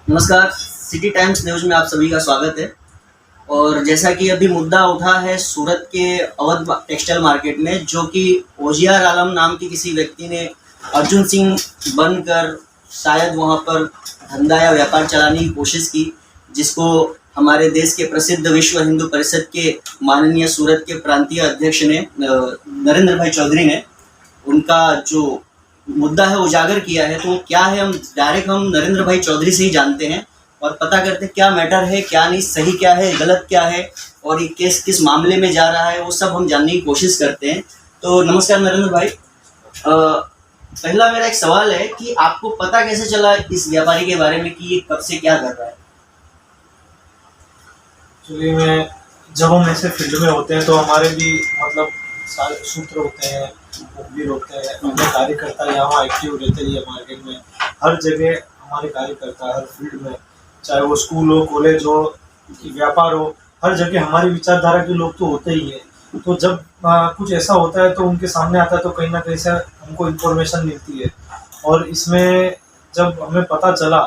नमस्कार, city times news में आप सभी का स्वागत है। और जैसा कि अभी मुद्दा उठा है सूरत के अवध टेक्सटाइल मार्केट में, जो कि ओजियार आलम नाम के किसी व्यक्ति ने अर्जुन सिंह बनकर शायद वहाँ पर धंधा या व्यापार चलाने की कोशिश की, जिसको हमारे देश के प्रसिद्ध विश्व हिंदू परिषद के माननीय सूरत के प्रांतीय अध्यक्ष ने नरेंद्र भाई चौधरी ने उनका जो मुद्दा है उजागर किया है। तो क्या है, हम नरेंद्र भाई चौधरी से ही जानते हैं और पता करते हैं क्या मैटर है, क्या नहीं, सही क्या है, गलत क्या है और ये केस किस मामले में जा रहा है, वो सब हम जानने की कोशिश करते हैं। तो नमस्कार नरेंद्र भाई। पहला मेरा एक सवाल है कि आपको पता कैसे चला इस व्यापारी के बारे में कि ये कब से क्या कर रहा है? एक्चुअली में जब हम ऐसे फील्ड में होते हैं तो हमारे भी मतलब सारे सूत्र होते हैं, उपवीर होते हैं, अपने कार्यकर्ता यहाँ एक्टिव रहते हैं मार्केट में। हर जगह हमारे कार्यकर्ता हर फील्ड में, चाहे वो स्कूल हो, कॉलेज हो, व्यापार हो, हर जगह हमारी विचारधारा के लोग तो होते ही है। तो जब कुछ ऐसा होता है तो उनके सामने आता है तो कहीं ना कहीं से हमको इन्फॉर्मेशन मिलती है। और इसमें जब हमें पता चला,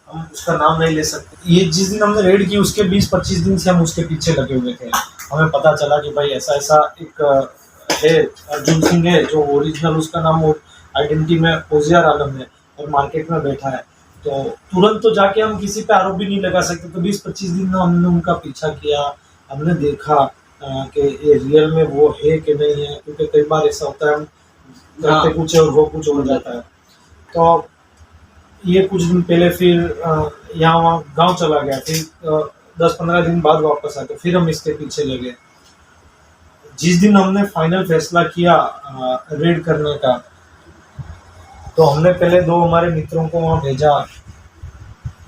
हम उसका नाम नहीं ले सकते, ये जिस दिन हमने रेड की उसके 20-25 दिन से हम उसके पीछे लगे हुए थे। हमें पता चला कि भाई ऐसा ऐसा एक है, अर्जुन सिंह है, जो ओरिजिनल उसका नाम आइडेंटिटी में ओजियार आलम है और मार्केट में बैठा है। तो तुरंत तो जाके हम किसी पे आरोप भी नहीं लगा सकते। तो 20-25 दिन में हमने उनका पीछा किया, हमने देखा कि ये रियल में वो है कि नहीं है, क्योंकि कई बार ऐसा होता है हम करते कुछ और वो कुछ हो जाता है। तो ये कुछ दिन पहले फिर यहाँ वहाँ गांव चला गया, फिर 10-15 दिन बाद वापस आके फिर हम इसके पीछे लगे। जिस दिन हमने फाइनल फैसला किया रेड करने का, तो हमने पहले 2 हमारे मित्रों को वहाँ भेजा,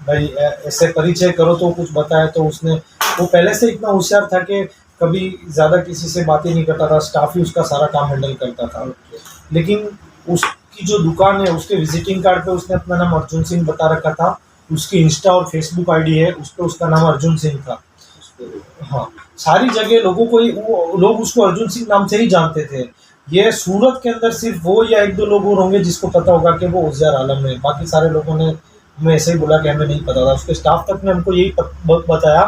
भाई ऐसे परिचय करो तो कुछ बताया। तो उसने, वो पहले से इतना होशियार था कि कभी ज़्यादा किसी से बातें नहीं करता था, स्टाफ ही उसका सारा काम हैंडल करता था। लेकिन उसकी जो दुकान है उसके विजिटिंग कार्ड पे उसने अपना नाम अर्जुन सिंह बता रखा था। उसकी इंस्टा और फेसबुक आईडी है, उस पर उसका नाम अर्जुन सिंह था। हाँ, सारी जगह लोगों को लोग उसको अर्जुन सिंह नाम से ही जानते थे। ये सूरत के अंदर सिर्फ वो या 1-2 लोग और होंगे जिसको पता होगा कि वो ओजियार आलम है। बाकी सारे लोगों ने हमें ऐसे ही बोला कि हमें नहीं पता था। उसके स्टाफ तक ने हमको यही बताया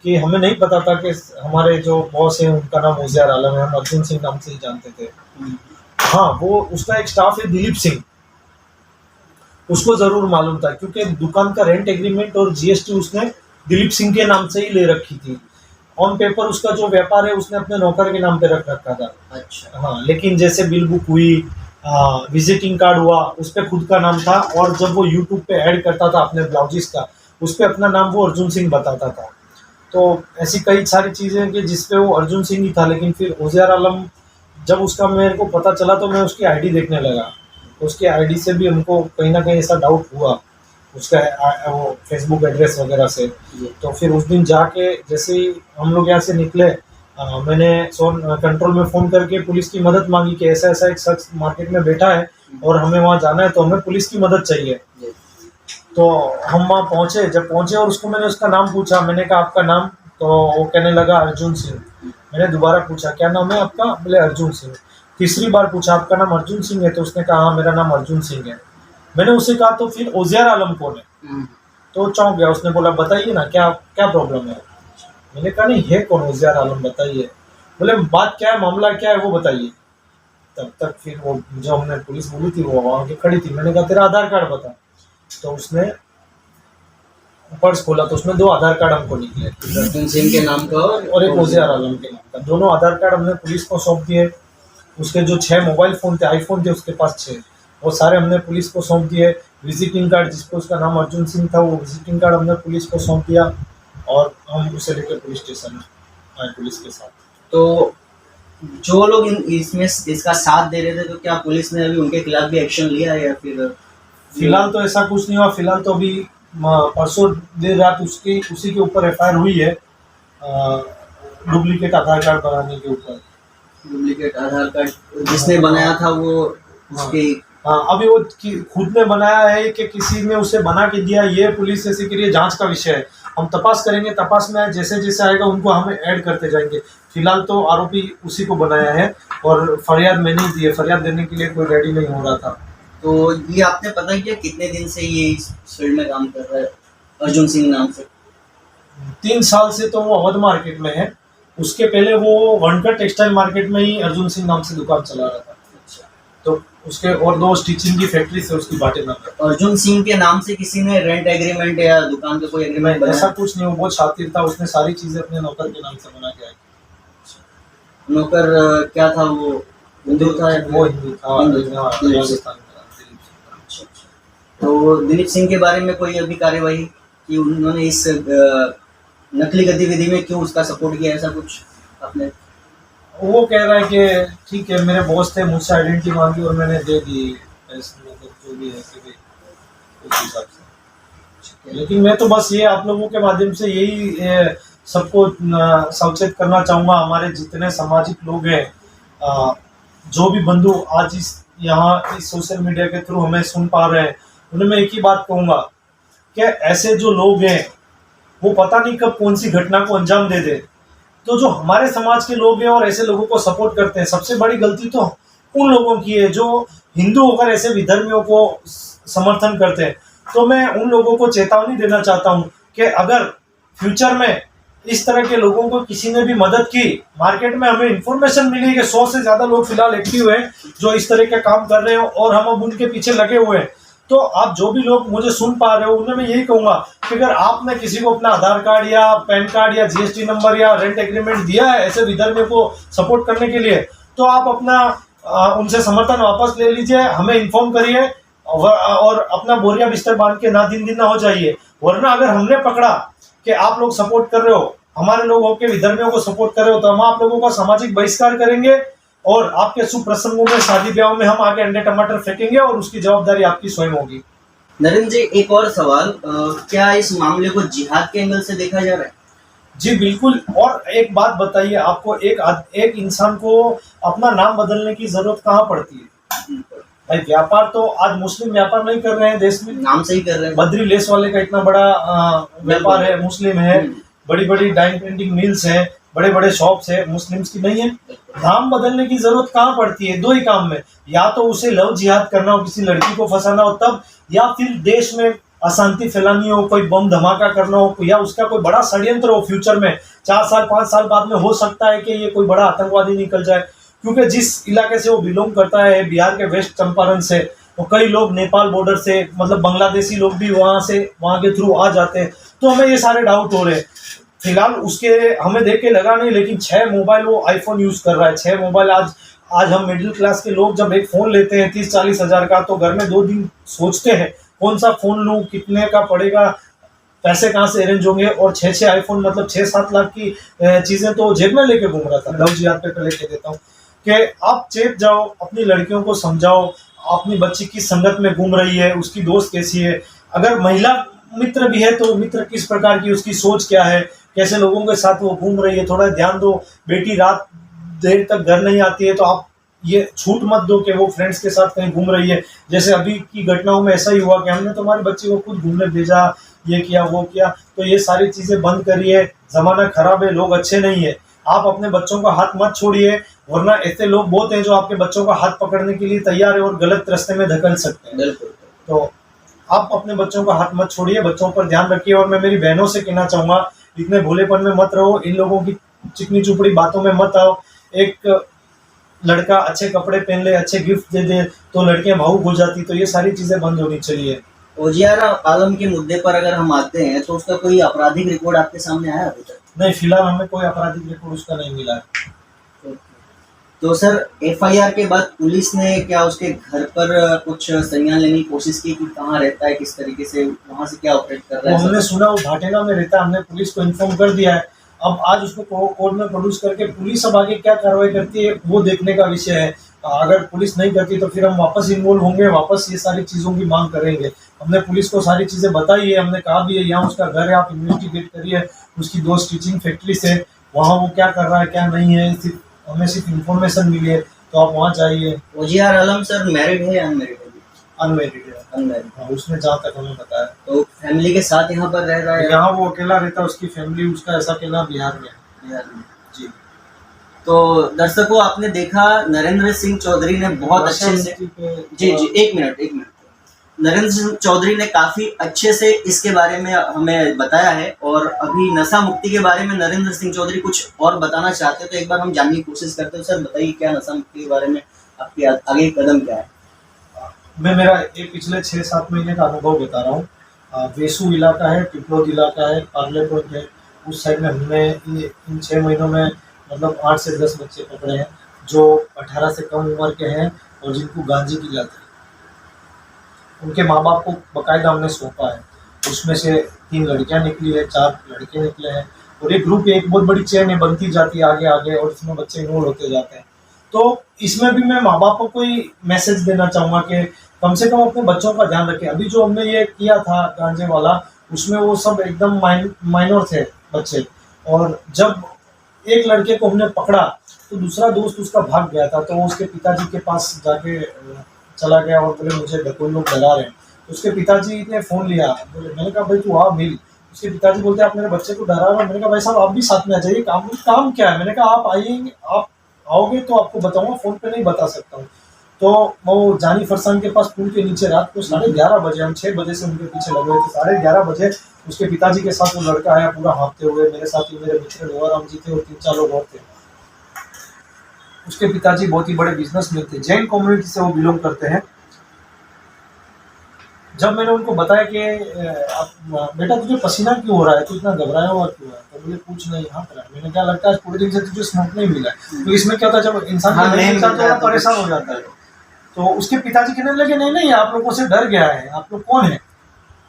कि हमें नहीं पता था कि हमारे जो बॉस है उनका नाम ओजियार आलम है, हम अर्जुन सिंह नाम से ही जानते थे। हाँ, वो उसका एक स्टाफ है दिलीप सिंह, उसको जरूर मालूम था क्योंकि दुकान का रेंट एग्रीमेंट और जीएसटी उसने दिलीप सिंह के नाम से ही ले रखी थी। ऑन पेपर उसका जो व्यापार है उसने अपने नौकर के नाम पे रख रखा था। अच्छा। हाँ, लेकिन जैसे बिल बुक हुई, विजिटिंग कार्ड हुआ, उस पर खुद का नाम था। और जब वो यूट्यूब पे ऐड करता था अपने ब्लाउजेस का, उस पर अपना नाम वो अर्जुन सिंह बताता था। तो ऐसी कई सारी चीज़ें कि जिसपे वो अर्जुन सिंह ही था। लेकिन फिर ओजियार आलम, जब उसका मेरे को पता चला तो मैं उसकी आईडी देखने लगा। उसकी आईडी से भी हमको कहीं ना कहीं ऐसा डाउट हुआ, उसका वो फेसबुक एड्रेस वगैरह से। तो फिर उस दिन जाके जैसे ही हम लोग यहाँ से निकले, मैंने कंट्रोल में फ़ोन करके पुलिस की मदद मांगी कि ऐसा ऐसा एक शख्स मार्केट में बैठा है और हमें वहाँ जाना है, तो हमें पुलिस की मदद चाहिए। तो हम वहाँ पहुँचे, जब पहुँचे और उसको मैंने उसका नाम पूछा, मैंने कहा आपका नाम? तो वो कहने लगा अर्जुन सिंह। मैंने दोबारा पूछा क्या नाम है आपका? बोले अर्जुन सिंह। तीसरी बार पूछा आपका नाम अर्जुन सिंह है? तो उसने कहा हाँ मेरा नाम अर्जुन सिंह है। मैंने उससे कहा तो फिर ओजियार आलम कौन है? तो चौंक गया, उसने बोला बताइए ना क्या क्या प्रॉब्लम है। मैंने कहा नहीं है कौन ओजियार आलम, बताइए। बोले बात क्या है, मामला क्या है वो बताइए। तब तक फिर वो जो हमने पुलिस बोली थी वो वहाँ की खड़ी थी। मैंने कहा तेरा आधार कार्ड बता। तो उसने पर्स खोला तो उसमें 2 आधार कार्ड हमको निकले, अर्जुन सिंह के नाम का और एक ओजियार आलम के नाम का। दोनों आधार कार्ड हमने पुलिस को सौंप दिए। उसके जो 6 मोबाइल फ़ोन थे, आईफोन थे उसके पास 6, वो सारे हमने पुलिस को सौंप दिए। विजिटिंग कार्ड जिसको उसका नाम अर्जुन सिंह था, वो विजिटिंग कार्ड हमने पुलिस को सौंप दिया और हम उसे लेकर पुलिस स्टेशन आए पुलिस के साथ। तो जो लोग इसमें इसका साथ दे रहे थे, तो क्या पुलिस ने अभी उनके खिलाफ भी एक्शन लिया है या फिर? फिलहाल तो ऐसा कुछ नहीं हुआ। फिलहाल तो अभी परसों देर रात उसी के ऊपर एफआईआर हुई है, डुप्लीकेट आधार कार्ड बनाने के ऊपर। डुप्लीकेट आधार कार्ड जिसने बनाया था वो उसके? हाँ, अभी वो खुद ने बनाया है कि किसी ने उसे बना के दिया, ये पुलिस ऐसे के लिए जांच का विषय है। हम तपास करेंगे, तपास में जैसे जैसे आएगा उनको हमें ऐड करते जाएंगे। फिलहाल तो आरोपी उसी को बनाया है और फरियाद मैंने ही दी है। फरियाद देने के लिए कोई रेडी नहीं हो रहा था। तो ये आपने पता किया कितने दिन से ये इस फील्ड में काम कर रहा है? अर्जुन सिंह नाम से? 3 साल से तो वो अवध मार्केट में है। उसके पहले वो वनकर टेक्सटाइल मार्केट में ही अर्जुन सिंह नाम से दुकान चला रहा था। अच्छा। तो उसके और 2 स्टिचिंग की फैक्ट्री से उसकी बाटें में। अर्जुन सिंह के नाम से किसी ने रेंट एग्रीमेंट या दुकान का कोई एग्रीमेंट ऐसा बनाया? कुछ नहीं, वो बहुत शातिर था, उसने सारी चीजें अपने नौकर के नाम से बना के आई। नौकर क्या था वो, हिंदू था या वो हिंदू था, हिंदू था। हाँ, राजस्थान का दिलीप सिंह। अच्छा, अच्छा। तो दिलीप सिंह के बारे में कोई अभी कार्यवाही कि उन्होंने इस नकली गतिविधि में क्यों उसका सपोर्ट किया, ऐसा कुछ आपने? वो कह रहा है कि ठीक है, मेरे बॉस थे, मुझसे आइडेंटिटी मांगी और मैंने दे दी पैसे, मतलब जो भी है कि भाई उस हिसाब से। लेकिन मैं तो बस ये आप लोगों के माध्यम से यही सबको सचेत करना चाहूँगा, हमारे जितने सामाजिक लोग हैं, जो भी बंधु आज इस यहाँ इस सोशल मीडिया के थ्रू हमें सुन पा रहे हैं, उन्हें मैं एक ही बात कहूँगा कि ऐसे जो लोग हैं वो पता नहीं कब कौन सी घटना को अंजाम दे दे। तो जो हमारे समाज के लोग हैं और ऐसे लोगों को सपोर्ट करते हैं, सबसे बड़ी गलती तो उन लोगों की है जो हिंदू होकर ऐसे विधर्मियों को समर्थन करते हैं। तो मैं उन लोगों को चेतावनी देना चाहता हूँ कि अगर फ्यूचर में इस तरह के लोगों को किसी ने भी मदद की, मार्केट में हमें इंफॉर्मेशन मिली कि 100 से ज्यादा लोग फिलहाल एक्टिव हैं जो इस तरह के काम कर रहे हैं और हम अब उनके पीछे लगे हुए हैं। तो आप जो भी लोग मुझे सुन पा रहे हो, उन्हें मैं यही कहूंगा कि अगर आपने किसी को अपना आधार कार्ड या पैन कार्ड या जीएसटी नंबर या रेंट एग्रीमेंट दिया है ऐसे विधर्मियों को सपोर्ट करने के लिए, तो आप अपना उनसे समर्थन वापस ले लीजिए, हमें इन्फॉर्म करिए और अपना बोरिया बिस्तर बांध के ना दिन ना हो जाइए। वरना अगर हमने पकड़ा कि आप लोग सपोर्ट कर रहे हो, हमारे लोगों के विधर्मियों को सपोर्ट कर रहे हो, तो हम आप लोगों का सामाजिक बहिष्कार करेंगे और आपके शुभ प्रसंगों में, शादी ब्याह में हम आगे अंडे टमाटर फेंकेंगे और उसकी जवाबदारी आपकी स्वयं होगी। नरेंद्र जी, एक और सवाल, क्या इस मामले को जिहाद के एंगल से देखा जा रहा है? जी बिल्कुल। और एक बात बताइए, आपको एक इंसान को अपना नाम बदलने की जरूरत कहाँ पड़ती है? भाई व्यापार तो आज मुस्लिम व्यापार नहीं कर रहे हैं देश में, नाम से ही कर रहे हैं। बद्री लेस वाले का इतना बड़ा व्यापार है, मुस्लिम है, बड़ी बड़ी डाइंग प्रिंटिंग मिल्स हैं, बड़े बड़े शॉप्स है, मुस्लिम्स की नहीं है। नाम बदलने की जरूरत कहाँ पड़ती है? 2 ही काम में, या तो उसे लव जिहाद करना हो, किसी लड़की को फंसाना हो तब, या फिर देश में अशांति फैलानी हो, कोई बम धमाका करना हो, या उसका कोई बड़ा षड्यंत्र हो फ्यूचर में 4 साल 5 साल बाद में हो सकता है कि ये कोई बड़ा आतंकवादी निकल जाए। क्योंकि जिस इलाके से वो बिलोंग करता है, बिहार के वेस्ट चंपारण से, वो कई लोग नेपाल बॉर्डर से, मतलब बांग्लादेशी लोग भी वहाँ के थ्रू आ जाते हैं। तो हमें ये सारे डाउट हो रहे हैं। फिलहाल उसके हमें देख के लगा नहीं, लेकिन 6 मोबाइल वो आईफोन यूज कर रहा है। 6 मोबाइल आज हम मिडिल क्लास के लोग जब एक फोन लेते हैं 30-40 हजार का, तो घर में 2 दिन सोचते हैं कौन सा फोन लूं, कितने का पड़ेगा, पैसे कहाँ से अरेंज होंगे। और 6 आईफोन मतलब 6-7 लाख की चीजें तो जेब में लेके घूम रहा था। लव जिहाद पे लेके देता हूँ कि आप चेत जाओ, अपनी लड़कियों को समझाओ, अपनी बच्ची किस संगत में घूम रही है, उसकी दोस्त कैसी है, अगर महिला मित्र भी है तो मित्र किस प्रकार की, उसकी सोच क्या है, कैसे लोगों के साथ वो घूम रही है, थोड़ा ध्यान दो। बेटी रात देर तक घर नहीं आती है तो आप ये छूट मत दो कि वो फ्रेंड्स के साथ कहीं घूम रही है। जैसे अभी की घटनाओं में ऐसा ही हुआ कि हमने तुम्हारी बच्ची को खुद घूमने भेजा, ये किया वो किया। तो ये सारी चीजें बंद करिए, जमाना खराब है, लोग अच्छे नहीं है। आप अपने बच्चों का हाथ मत छोड़िए, वरना ऐसे लोग बहुत हैं जो आपके बच्चों का हाथ पकड़ने के लिए तैयार है और गलत रास्ते में धकेल सकते हैं। तो आप अपने बच्चों का हाथ मत छोड़िए, बच्चों पर ध्यान रखिए। और मैं मेरी बहनों से कहना चाहूंगा, इतने भोलेपन में मत रहो, इन लोगों की चिकनी चुपड़ी बातों में मत आओ। एक लड़का अच्छे कपड़े पहन ले, अच्छे गिफ्ट दे दे तो लड़कियां भावुक हो जाती। तो ये सारी चीजें बंद होनी चाहिए। ओजियार आलम के मुद्दे पर अगर हम आते हैं तो उसका कोई आपराधिक रिकॉर्ड आपके सामने आया अभी तक? नहीं, फिलहाल हमें कोई आपराधिक रिकॉर्ड उसका नहीं मिला है। तो सर, एफआईआर के बाद पुलिस ने क्या उसके घर पर कुछ संज्ञान लेने की कोशिश की कि कहाँ रहता है, किस तरीके से, वहाँ से क्या ऑपरेट कर रहा है? हमने सुना वो भाटेगा में रहता है, हमने पुलिस को इन्फॉर्म कर दिया है। अब आज उसको कोर्ट में प्रोड्यूस करके पुलिस अब आगे क्या कार्रवाई करती है वो देखने का विषय है। अगर पुलिस नहीं करती तो फिर हम वापस इन्वॉल्व होंगे, वापस ये सारी चीज़ों की मांग करेंगे। हमने पुलिस को सारी चीज़ें बताई है, हमने कहा भी है यहाँ उसका घर है, आप इन्वेस्टिगेट करिए, उसकी 2 स्टिचिंग फैक्ट्रीज है, वहाँ वो क्या कर रहा है क्या नहीं है, हमें सिर्फ इन्फॉर्मेशन मिली है तो आप वहाँ जाइए। ओजियार आलम सर मैरिड है या अनमैरिड है? अनमैरिड है। अनमैरिड। हाँ, उसने जहाँ तक हमें बताया। तो फैमिली के साथ यहाँ पर रह रहा है? यहाँ वो अकेला रहता है, उसकी फैमिली उसका ऐसा अकेला बिहार में। बिहार में जी। तो दर्शकों, आपने देखा नरेंद्र सिंह चौधरी ने बहुत अच्छे से, जी जी, एक मिनट नरेंद्र सिंह चौधरी ने काफ़ी अच्छे से इसके बारे में हमें बताया है, और अभी नशा मुक्ति के बारे में नरेंद्र सिंह चौधरी कुछ और बताना चाहते हैं, तो एक बार हम जानने की कोशिश करते हैं। सर बताइए, क्या नशा मुक्ति के बारे में आपके आगे कदम क्या है? मैं मेरा ये पिछले 6-7 महीने का अनुभव बता रहा हूँ। वेसू इलाका है, पिपलोद इलाका है, पार्ले पॉइंट है, उस साइड में हमने इन 6 महीनों में मतलब 8 से 10 बच्चे पकड़े हैं जो 18 से कम उम्र के हैं और जिनको गांजे की लत है। उनके माँ बाप को बाकायदा हमने सौंपा है। उसमें से 3 लड़कियां निकली है, 4 लड़के निकले हैं, और एक ग्रुप, एक बहुत बड़ी चेन है, बनती जाती है आगे आगे, और इसमें बच्चे इन्वॉल्व होते जाते हैं। तो इसमें भी मैं माँ बाप को कोई मैसेज देना चाहूँगा कि कम से कम अपने बच्चों का ध्यान रखें। अभी जो हमने ये किया था गांजे वाला, उसमें वो सब एकदम माइनर थे बच्चे, और जब एक लड़के को हमने पकड़ा तो दूसरा दोस्त उसका भाग गया था, तो वो उसके पिताजी के पास जाके चला गया और बोले मुझे कोई लोग डरा रहे हैं। तो उसके पिताजी ने फ़ोन लिया, बोले, मैंने कहा भाई तू आ मिल। उसके पिताजी बोलते आप मेरे बच्चे को डरा रहे हो। मैंने कहा भाई साहब आप भी साथ में आ जाइए, काम क्या है। मैंने कहा आप आइएंगे, आप आओगे तो आपको बताऊंगा, फ़ोन पे नहीं बता सकता हूँ। तो वो जानी फरसान के पास पुल के नीचे रात को 11:30 बजे, हम 6 बजे से उनके पीछे लगे हुए थे, 11:30 बजे उसके पिताजी के साथ वो लड़का आया पूरा हाँफते हुए। मेरे साथ ही मेरे मित्र लोहाराम जी थे और 3-4 लोग और थे। उसके पिताजी बहुत ही बड़े बिजनेसमैन थे, जैन कम्युनिटी से वो बिलोंग करते हैं। जब मैंने उनको बताया कि बेटा तुझे पसीना क्यों हो रहा है, तू इतना घबराया हुआ क्यों है, तो बोले कुछ नहीं, यहाँ पर है। मैंने क्या लगता है पूरे दिन से तुझे स्मोक नहीं मिला है। तो इसमें क्या होता है, जब इंसान थोड़ा परेशान हो जाता है, तो उसके पिताजी कहने लगे नहीं नहीं आप लोगों से डर गया है, आप लोग कौन है।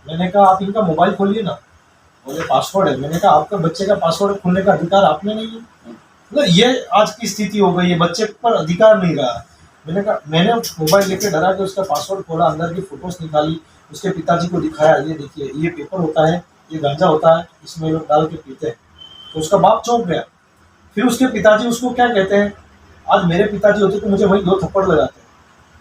मैंने कहा आप इनका मोबाइल खोलिए ना। बोले पासवर्ड है। मैंने कहा आपका बच्चे का पासवर्ड खोलने का अधिकार आपने नहीं है। मतलब ये आज की स्थिति हो गई है, बच्चे पर अधिकार नहीं रहा। मैंने कहा, मैंने मोबाइल लेके डरा के उसका पासवर्ड खोला, अंदर की फोटोज निकाली, उसके पिताजी को दिखाया, ये देखिए ये पेपर होता है, ये गांजा होता है, इसमें लोग डाल के पीते हैं। तो उसका बाप चौंक गया। फिर उसके पिताजी उसको क्या कहते हैं, आज मेरे पिताजी होते तो मुझे वही 2 थप्पड़ लगाते।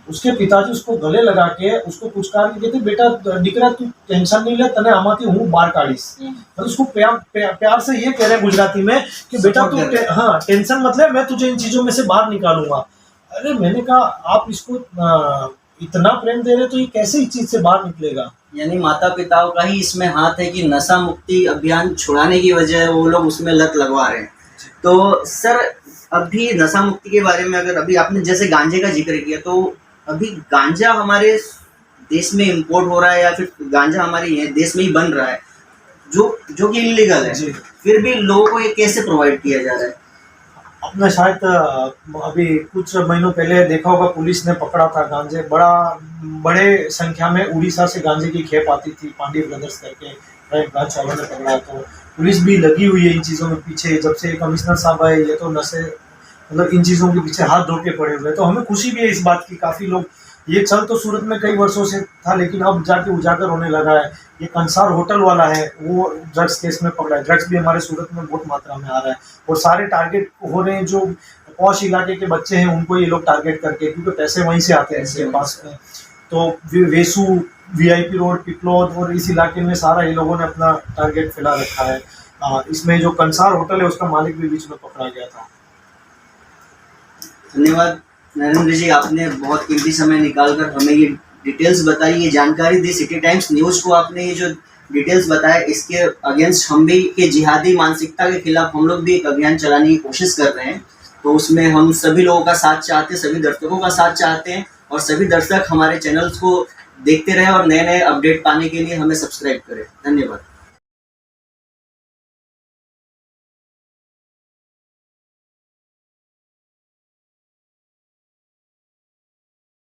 उसके पिताजी उसको गले लगा के उसको पुचकार के कहते बेटा दिकरा तू टेंशन नहीं ले, तने आमाती हूँ बार काढ़ीस। मतलब उसको प्यार से ये कह रहे हैं गुजराती में कि बेटा तू हाँ टेंशन मतलब मैं तुझे इन चीजों में से बाहर निकालूंगा। अरे मैंने कहा आप इसको इतना प्रेम दे रहे तो ये कैसे इस चीज से बाहर निकलेगा। यानी माता पिताओं का ही इसमें हाथ है कि नशा मुक्ति अभियान छुड़ाने की वजह वो लोग उसमें लत लगवा रहे हैं। तो सर अभी नशा मुक्ति के बारे में, अगर अभी आपने जैसे गांजे का जिक्र किया, तो अभी गांजा हमारे देश में इंपोर्ट हो रहा है या फिर गांजा हमारे देश में ही बन रहा है, जो कि इलीगल है, फिर भी लोगों को ये कैसे प्रोवाइड किया जा रहा है? आपने शायद अभी कुछ महीनों पहले देखा होगा, पुलिस ने पकड़ा था गांजे, बड़े संख्या में उड़ीसा से गांजे की खेप आती थी, पांडे ब्रदर्स करके क्राइम ब्रांच वालों ने पकड़ा। तो पुलिस भी लगी हुई है इन चीज़ों में पीछे। जब से कमिश्नर साहब आए ये तो नशे मतलब इन चीज़ों के पीछे हाथ धो के पड़े हुए। तो हमें खुशी भी है इस बात की, काफ़ी लोग, ये चल तो सूरत में कई वर्षों से था लेकिन अब जाके उजागर होने लगा है। ये कंसार होटल वाला है, वो ड्रग्स केस में पकड़ा है। ड्रग्स भी हमारे सूरत में बहुत मात्रा में आ रहा है और सारे टारगेट हो रहे हैं जो पॉश इलाके के बच्चे हैं उनको ये लोग टारगेट करके, क्योंकि पैसे वहीं से आते हैं इसके पास में। तो वेसू, VIP रोड, पिपलोद और इस इलाके में सारा ये लोगों ने अपना टारगेट फैला रखा है। इसमें जो कंसार होटल है उसका मालिक भी बीच में पकड़ा गया था। धन्यवाद नरेंद्र जी, आपने बहुत कीमती समय निकालकर हमें ये डिटेल्स बताई, ये जानकारी दी। सिटी टाइम्स न्यूज़ को आपने ये जो डिटेल्स बताया, इसके अगेंस्ट हम भी के जिहादी मानसिकता के खिलाफ हम लोग भी एक अभियान चलाने की कोशिश कर रहे हैं। तो उसमें हम सभी लोगों का साथ चाहते हैं, सभी दर्शकों का साथ चाहते हैं, और सभी दर्शक हमारे चैनल्स को देखते रहें और नए नए अपडेट पाने के लिए हमें सब्सक्राइब करें। धन्यवाद।